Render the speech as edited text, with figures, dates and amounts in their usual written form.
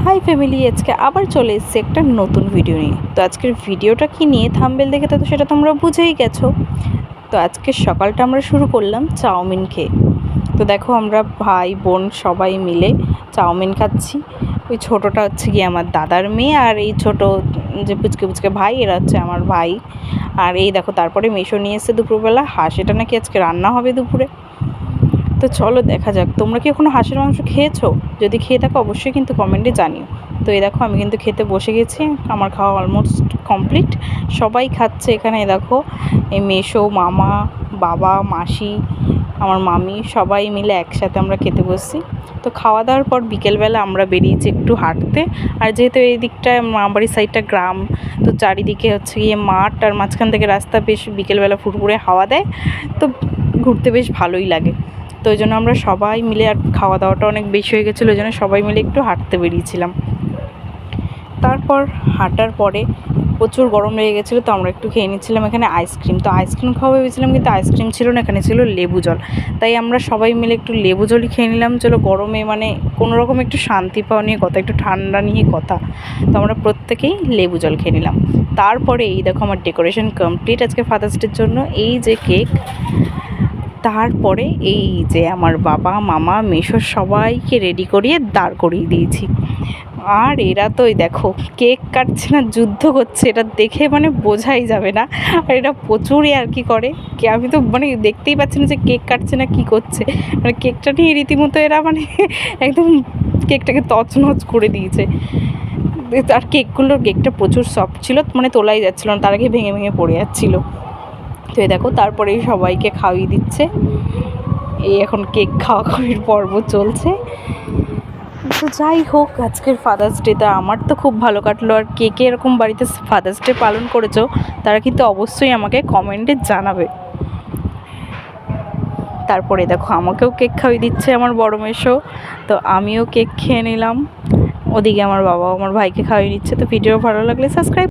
High family, আজকে আবার চলে এসেছি একটা নতুন ভিডিও নিয়ে। তো আজকের ভিডিওটা কি নিয়ে থাম্বনেল দেখে তো সেটা তোমরা বুঝেই গেছো। তো আজকে সকালটা আমরা শুরু করলাম চাউমিন খেয়ে। তো দেখো আমরা ভাই বোন সবাই মিলে চাউমিন খাচ্ছি। ওই ছোটোটা হচ্ছে গিয়ে আমার দাদার মেয়ে, আর এই ছোটো যে পুচকে পুচকে ভাই এরা হচ্ছে আমার ভাই। আর এই দেখো তারপরে মেশো নিয়ে এসে দুপুরবেলা হাঁস, এটা নাকি আজকে রান্না হবে দুপুরে। তো চলো দেখা যাক, তোমরা কি এখনো হাঁসের মাংস খেয়েছো? যদি খেয়ে থাকো অবশ্যই কিন্তু কমেন্টে জানিও। তো এই দেখো আমি কিন্তু খেতে বসে গেছি, আমার খাওয়া অলমোস্ট কমপ্লিট। সবাই খাচ্ছে এখানে, দেখো এই মেসো, মামা, বাবা, মাসি, আমার মামি সবাই মিলে একসাথে আমরা খেতে বসছি। তো খাওয়া দাওয়ার পর বিকেলবেলা আমরা বেরিয়েছি একটু হাঁটতে। আর যেহেতু এই দিকটা মামাবাড়ির সাইডটা গ্রাম, তো চারিদিকে হচ্ছে গিয়ে মাঠ, আর মাঝখান থেকে রাস্তা, বেশ বিকেলবেলা ফুরফুরে হাওয়া দেয়, তো ঘুরতে বেশ ভালোই লাগে। তো ওই জন্য আমরা সবাই মিলে, আর খাওয়া দাওয়াটা অনেক বেশি হয়ে গেছিলো, ওই জন্য সবাই মিলে একটু হাঁটতে বেরিয়েছিলাম। তারপর হাঁটার পরে প্রচুর গরম লেগে গেছিলো, তো আমরা একটু খেয়ে নিচ্ছিলাম এখানে আইসক্রিম। তো আইসক্রিম খাওয়া ভেবেছিলাম, কিন্তু আইসক্রিম ছিল না, এখানে ছিল লেবু জল। তাই আমরা সবাই মিলে একটু লেবু জলই খেয়ে নিলাম। চলো, গরমে মানে কোনোরকম একটু শান্তি পাওয়া নিয়ে কথা, একটু ঠান্ডা নিয়ে কথা। তো আমরা প্রত্যেকেই লেবু জল খেয়ে নিলাম। তারপরে এই দেখো আমার ডেকোরেশন কমপ্লিট আজকে ফাদার্স ডের জন্য। এই যে কেক, তারপরে এই যে আমার বাবা, মামা, মেসো সবাইকে রেডি করিয়ে দাঁড় করিয়ে দিয়েছি। আর এরা তো ওই দেখো কেক কাটছে না, যুদ্ধ করছে, এটা দেখে মানে বোঝাই যাবে না। আর এটা প্রচুরই আর কি করে, আমি তো মানে দেখতেই পাচ্ছি না যে কেক কাটছে না কি করছে। মানে কেকটা নিয়ে রীতিমতো এরা মানে একদম কেকটাকে তছনছ করে দিয়েছে। আর কেকটা প্রচুর সফট ছিল, মানে তোলাই যাচ্ছিলো না, তার আগে ভেঙে ভেঙে পড়ে যাচ্ছিলো। তো এই দেখো তারপরেই সবাইকে খাওয়িয়ে দিচ্ছে। এই এখন কেক খাওয়ার পর্ব চলছে। তো যাই হোক, আজকের ফাদার্স ডেটা আমার তো খুব ভালো কাটলো। আর কে কে এরকম বাড়িতে ফাদার্স ডে পালন করেছো তারা কিন্তু অবশ্যই আমাকে কমেন্টে জানাবে। তারপরে দেখো আমাকেও কেক খাওয়িয়ে দিচ্ছে আমার বড় মেসো, তো আমিও কেক খেয়ে নিলাম। ওদিকে আমার বাবা আমার ভাইকে খাওয়িয়ে নিচ্ছে। তো ভিডিও ভালো লাগলে সাবস্ক্রাইব